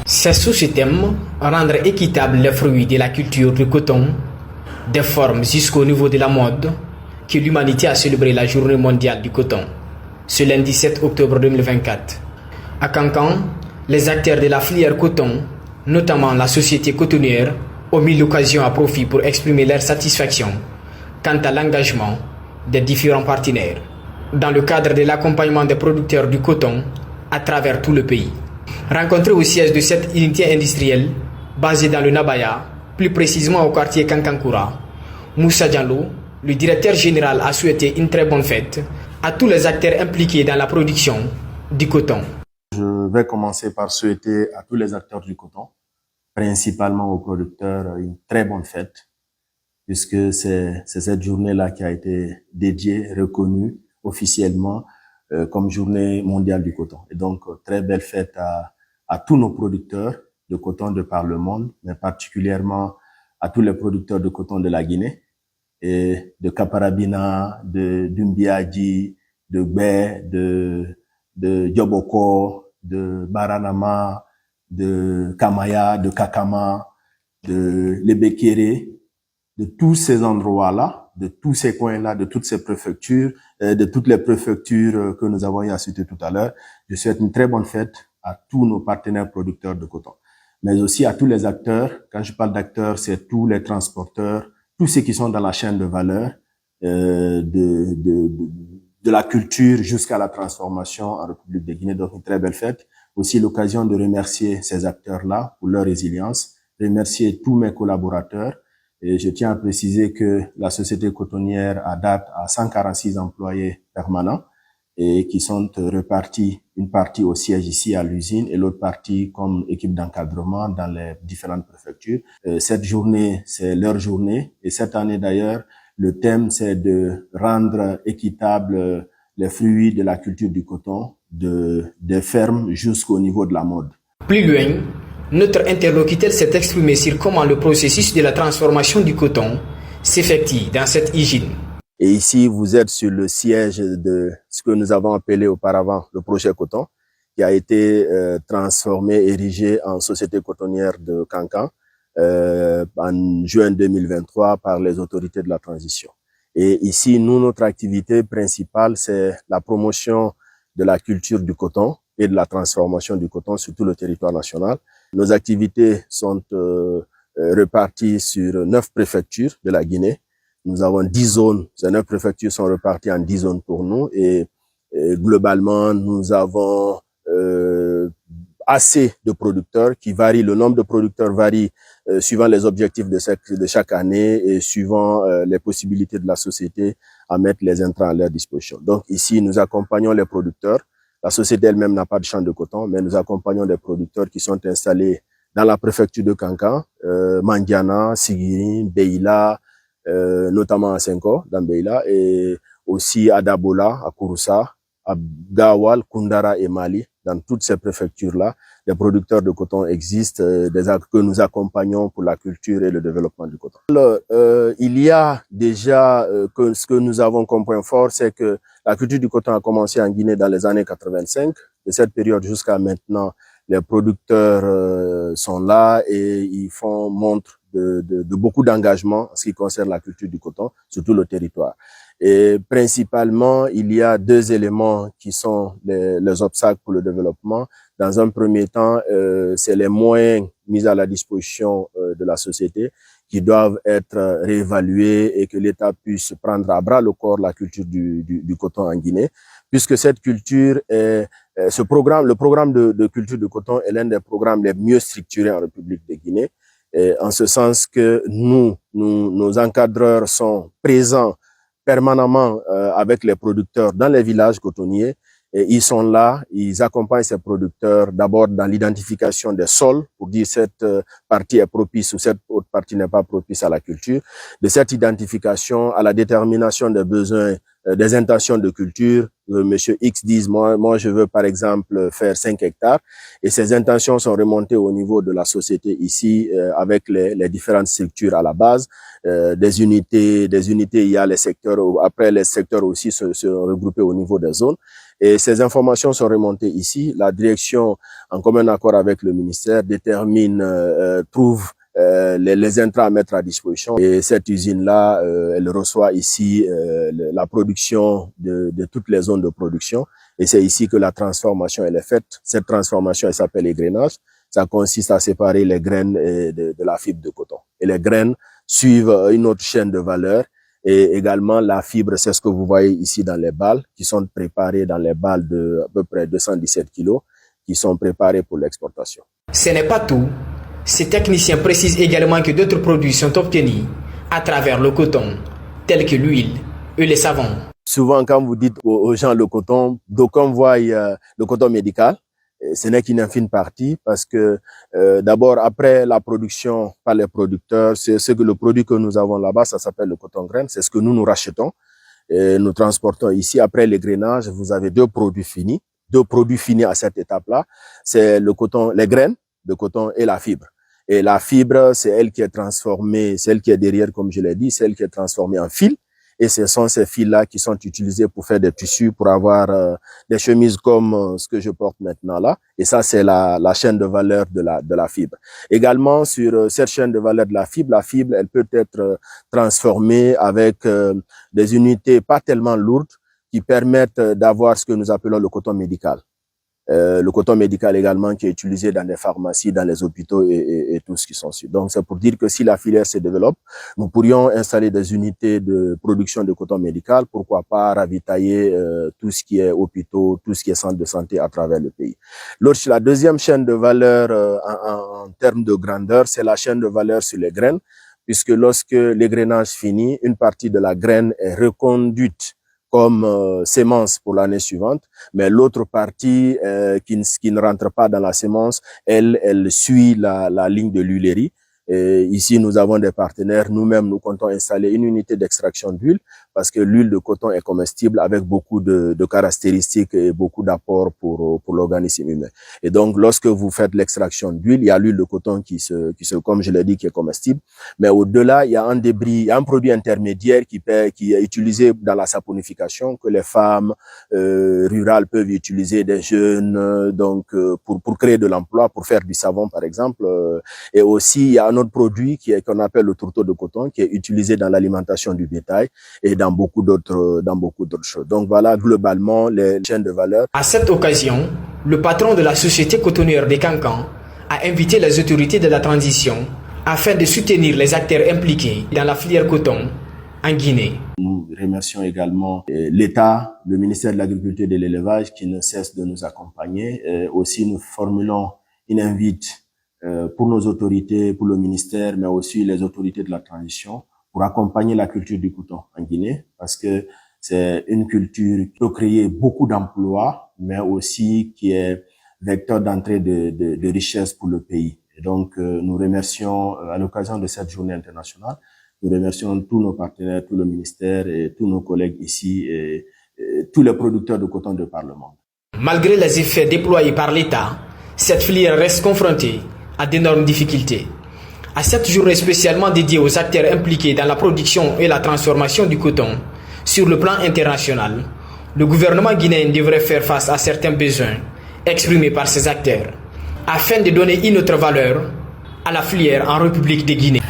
C'est sous ce thème, rendre équitable les fruits de la culture du coton, des formes jusqu'au niveau de la mode, que l'humanité a célébré la journée mondiale du coton, ce lundi 7 octobre 2024. À Cancan, les acteurs de la filière coton, notamment la société cotonnière, ont mis l'occasion à profit pour exprimer leur satisfaction quant à l'engagement des différents partenaires dans le cadre de l'accompagnement des producteurs du coton à travers tout le pays. Rencontré au siège de cette unité industrielle basée dans le Nabaya, plus précisément au quartier Kankankura, Moussa Diallo, le directeur général, a souhaité une très bonne fête à tous les acteurs impliqués dans la production du coton. Je vais commencer par souhaiter à tous les acteurs du coton, principalement aux producteurs, une très bonne fête, puisque c'est cette journée-là qui a été dédiée, reconnue officiellement comme journée mondiale du coton. Et donc, très belle fête à tous nos producteurs de coton de par le monde, mais particulièrement à tous les producteurs de coton de la Guinée, et de Kaparabina, de Dumbiadji, de Gbé, de Dioboko, de Baranama, de Kamaya, de Kakama, de Lebekere, de tous ces endroits-là, de tous ces coins-là, de toutes ces préfectures, de toutes les préfectures que nous avons eu à citer tout à l'heure. Je souhaite une très bonne fête à tous nos partenaires producteurs de coton, mais aussi à tous les acteurs. Quand je parle d'acteurs, c'est tous les transporteurs, tous ceux qui sont dans la chaîne de valeur, de la culture jusqu'à la transformation en République de Guinée. Donc, une très belle fête. Aussi l'occasion de remercier ces acteurs-là pour leur résilience, remercier tous mes collaborateurs. Et je tiens à préciser que la société cotonnière à date a 146 employés permanents et qui sont repartis, une partie au siège ici à l'usine et l'autre partie comme équipe d'encadrement dans les différentes préfectures. Cette journée, c'est leur journée, et cette année d'ailleurs, le thème c'est de rendre équitable les fruits de la culture du coton, des fermes jusqu'au niveau de la mode. Plus loin, notre interlocuteur s'est exprimé sur comment le processus de la transformation du coton s'effectue dans cette usine. Et ici, vous êtes sur le siège de ce que nous avons appelé auparavant le projet coton, qui a été transformé, érigé en société cotonnière de Cancan en juin 2023 par les autorités de la transition. Et ici, nous, notre activité principale, c'est la promotion de la culture du coton et de la transformation du coton sur tout le territoire national. Nos activités sont reparties sur 9 préfectures de la Guinée. Nous avons 10 zones, ces 9 préfectures sont reparties en 10 zones pour nous, et globalement, nous avons assez de producteurs qui varient, le nombre de producteurs varie suivant les objectifs de chaque année et suivant les possibilités de la société à mettre les intrants à leur disposition. Donc ici, nous accompagnons les producteurs. La société elle-même n'a pas de champ de coton, mais nous accompagnons des producteurs qui sont installés dans la préfecture de Cancan, Mandiana, Sigiri, Beila, notamment à Senko, dans Beila, et aussi à Dabola, à Kouroussa, à Gawal, Koundara et Mali. Dans toutes ces préfectures-là, des producteurs de coton existent, que nous accompagnons pour la culture et le développement du coton. Alors, il y a déjà ce que nous avons comme point fort, c'est que la culture du coton a commencé en Guinée dans les années 85. De cette période jusqu'à maintenant, les producteurs sont là et ils font montre de beaucoup d'engagement en ce qui concerne la culture du coton sur tout le territoire. Et principalement, il y a 2 éléments qui sont les obstacles pour le développement. Dans un premier temps, c'est les moyens mis à la disposition de la société qui doivent être réévalués et que l'État puisse prendre à bras le corps la culture du coton en Guinée, puisque cette culture est le programme de culture du coton est l'un des programmes les mieux structurés en République de Guinée, en ce sens que nos encadreurs sont présents permanemment avec les producteurs dans les villages cotonniers. Et ils sont là, ils accompagnent ces producteurs d'abord dans l'identification des sols pour dire cette partie est propice ou cette autre partie n'est pas propice à la culture. De cette identification à la détermination des besoins, des intentions de culture. Monsieur X dit, moi je veux par exemple faire 5 hectares. Et ces intentions sont remontées au niveau de la société ici avec les différentes structures à la base. Des unités, il y a les secteurs, après les secteurs aussi se regrouper au niveau des zones. Et ces informations sont remontées ici. La direction, en commun accord avec le ministère, détermine, trouve les intrants à mettre à disposition. Et cette usine-là, elle reçoit ici la production de toutes les zones de production. Et c'est ici que la transformation elle est faite. Cette transformation, elle s'appelle égrenage. Ça consiste à séparer les graines de la fibre de coton. Et les graines suivent une autre chaîne de valeur. Et également, la fibre, c'est ce que vous voyez ici dans les balles, qui sont préparées dans les balles de à peu près 217 kilos, qui sont préparées pour l'exportation. Ce n'est pas tout. Ces techniciens précisent également que d'autres produits sont obtenus à travers le coton, tels que l'huile et les savons. Souvent, quand vous dites aux gens le coton, d'aucuns voient le coton médical. Ce n'est qu'une infime partie parce que d'abord, après la production par les producteurs, c'est que le produit que nous avons là-bas, ça s'appelle le coton graine. C'est ce que nous rachetons et nous transportons ici. Après l'égrenage, vous avez deux produits finis à cette étape-là. C'est le coton, les graines de coton et la fibre. Et la fibre, c'est elle qui est transformée, celle qui est derrière, comme je l'ai dit, celle qui est transformée en fil. Et ce sont ces fils-là qui sont utilisés pour faire des tissus, pour avoir des chemises comme ce que je porte maintenant là. Et ça, c'est la chaîne de valeur de la fibre. Également, sur cette chaîne de valeur de la fibre, elle peut être transformée avec des unités pas tellement lourdes qui permettent d'avoir ce que nous appelons le coton médical. Le coton médical également qui est utilisé dans les pharmacies, dans les hôpitaux et tout ce qui s'en suit. Donc c'est pour dire que si la filière se développe, nous pourrions installer des unités de production de coton médical, pourquoi pas ravitailler tout ce qui est hôpitaux, tout ce qui est centre de santé à travers le pays. La deuxième chaîne de valeur en termes de grandeur, c'est la chaîne de valeur sur les graines, puisque lorsque l'égrenage finit, une partie de la graine est reconduite comme sémence pour l'année suivante, mais l'autre partie qui ne rentre pas dans la sémence, elle suit la ligne de l'huilerie. Et ici, nous avons des partenaires. Nous-mêmes, nous comptons installer une unité d'extraction d'huile parce que l'huile de coton est comestible avec beaucoup de caractéristiques et beaucoup d'apports pour l'organisme humain. Et donc, lorsque vous faites l'extraction d'huile, il y a l'huile de coton qui comme je l'ai dit, qui est comestible. Mais au-delà, il y a un débris, il y a un produit intermédiaire qui est utilisé dans la saponification que les femmes rurales peuvent utiliser, des jeunes, donc pour créer de l'emploi, pour faire du savon, par exemple. Et aussi, il y a un autre produit qu'on appelle le tourteau de coton qui est utilisé dans l'alimentation du bétail et dans beaucoup d'autres choses. Donc voilà globalement les chaînes de valeur. À cette occasion, le patron de la société cotonnière des Cancans a invité les autorités de la transition afin de soutenir les acteurs impliqués dans la filière coton en Guinée. Nous remercions également l'État, le ministère de l'Agriculture et de l'Élevage qui ne cesse de nous accompagner. Aussi, nous formulons une invite pour nos autorités, pour le ministère, mais aussi les autorités de la transition, pour accompagner la culture du coton en Guinée, parce que c'est une culture qui peut créer beaucoup d'emplois, mais aussi qui est vecteur d'entrée de richesses pour le pays. Et donc, nous remercions, à l'occasion de cette journée internationale, nous remercions tous nos partenaires, tout le ministère et tous nos collègues ici et tous les producteurs de coton de par le monde. Malgré les effets déployés par l'État, cette filière reste confrontée à d'énormes difficultés. À cette journée spécialement dédiée aux acteurs impliqués dans la production et la transformation du coton, sur le plan international, le gouvernement guinéen devrait faire face à certains besoins exprimés par ces acteurs, afin de donner une autre valeur à la filière en République de Guinée.